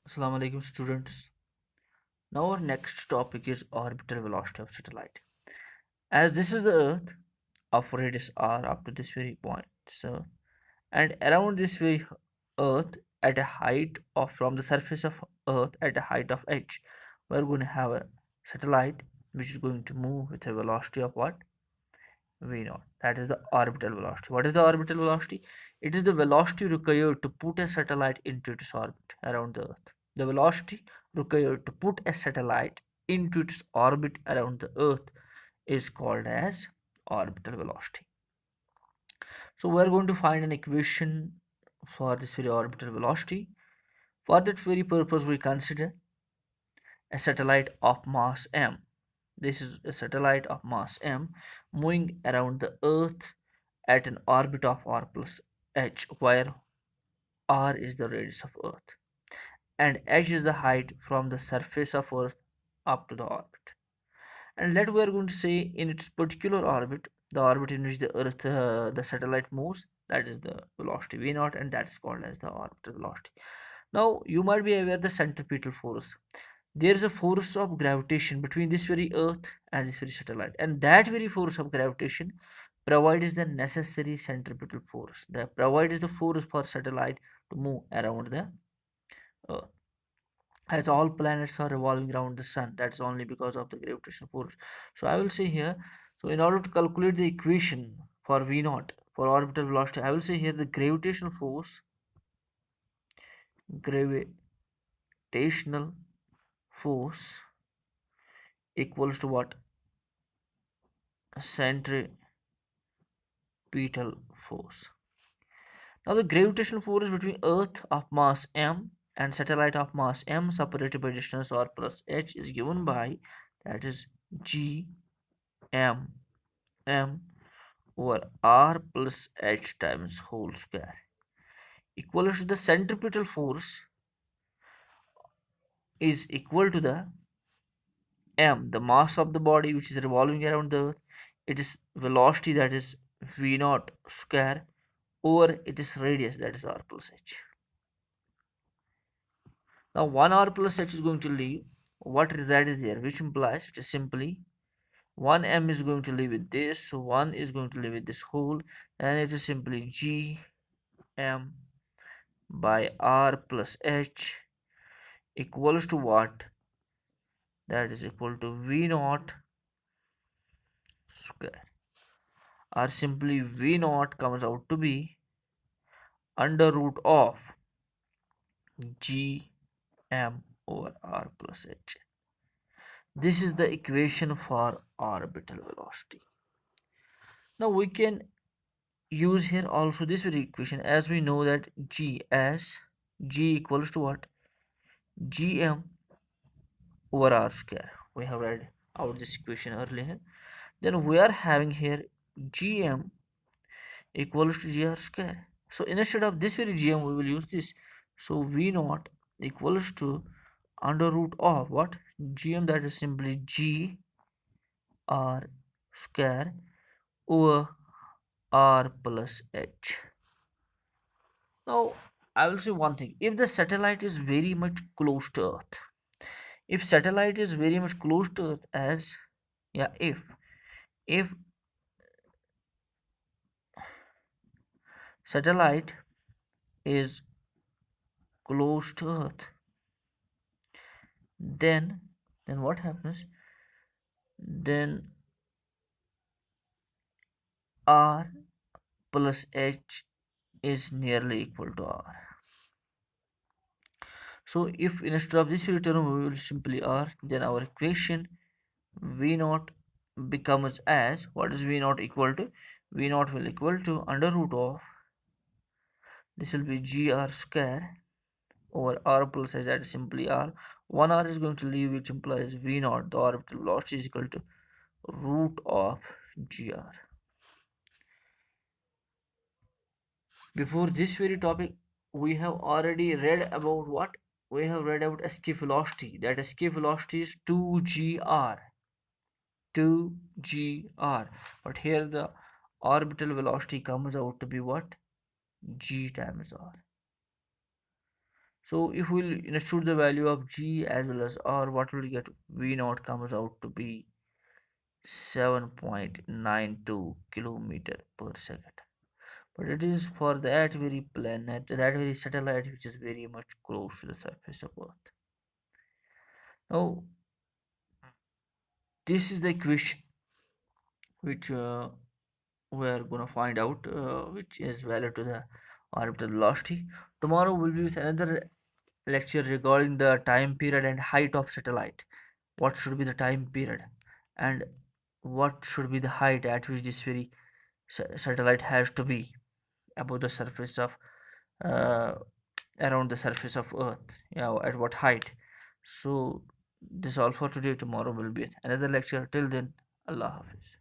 Assalamu alaikum students. Now our next topic is orbital velocity of satellite. As this is the Earth of radius r up to this very point, so and around this very Earth at a height of from the surface of Earth at a height of h, we're going to have a satellite which is going to move with a velocity of what? V0. That is the orbital velocity. What is the orbital velocity? It is the velocity required to put a satellite into its orbit around the Earth. The velocity required to put a satellite into its orbit around the Earth is called as orbital velocity. So we are going to find an equation for this very orbital velocity. For that very purpose, we consider a satellite of mass m. This is a satellite of mass m moving around the Earth at an orbit of r plus h, where r is the radius of Earth and h is the height from the surface of Earth up to the orbit. And let we are going to say in its particular orbit, the orbit in which the satellite moves, that is the velocity v0, and that's called as the orbital velocity. Now you might be aware the centripetal force. There is a force of gravitation between this very Earth and this very satellite, and that very force of gravitation provides the necessary centripetal force. That provides the force for satellite to move around the Earth. As all planets are revolving around the sun, that's only because of the gravitational force. So I will say here, so in order to calculate the equation for v naught for orbital velocity, I will say here the gravitational force equals to what? Centripetal force. Now the gravitational force between Earth of mass m and satellite of mass m separated by distance r plus h is given by, that is, g m m over r plus h times whole square equals to the centripetal force is equal to the m, the mass of the body which is revolving around the Earth. It is velocity, that is v naught square, over it is radius, that is r plus h. Now 1 r plus h is going to leave what resides there, which implies it is simply 1 m is going to leave with this, so 1 is going to leave with this whole, and it is simply g m by r plus h equals to what? That is equal to v naught square, or simply v naught comes out to be under root of g m over r plus h. This is the equation for orbital velocity. Now we can use here also this very equation, as we know that g equals to what? Gm over r square. We have read out this equation earlier. Then we are having here gm equals to gr square. So instead of this very gm, we will use this. So v naught equals to under root of what? Gm, that is simply g r square over r plus h. Now I will say one thing: if the satellite is very much close to Earth, if satellite is very much close to Earth, as yeah, if satellite is close to Earth, then what happens? Then r plus h is nearly equal to r. So if instead of this term we will simply r, then our equation v naught becomes as, what is v naught equal to? V naught will equal to under root of, this will be gr square over r plus h, that is simply r. One r is going to leave, which implies v naught, the orbital velocity, is equal to root of gr. Before this very topic, we have already read about what? We have read about escape velocity. That escape velocity is 2gr. 2gr. But here the orbital velocity comes out to be what? G times r. So if we'll institute the value of g as well as r, what will we get? V naught comes out to be 7.92 kilometer per second. But it is for that very planet, that very satellite which is very much close to the surface of Earth. Now, this is the equation which we are gonna find out, which is valid to the orbital velocity. Tomorrow will be with another lecture regarding the time period and height of satellite. What should be the time period, and what should be the height at which this very satellite has to be above the surface of uh, around the surface of Earth. Yeah, at what height? So this is all for today. Tomorrow will be another lecture. Till then, Allah Hafiz.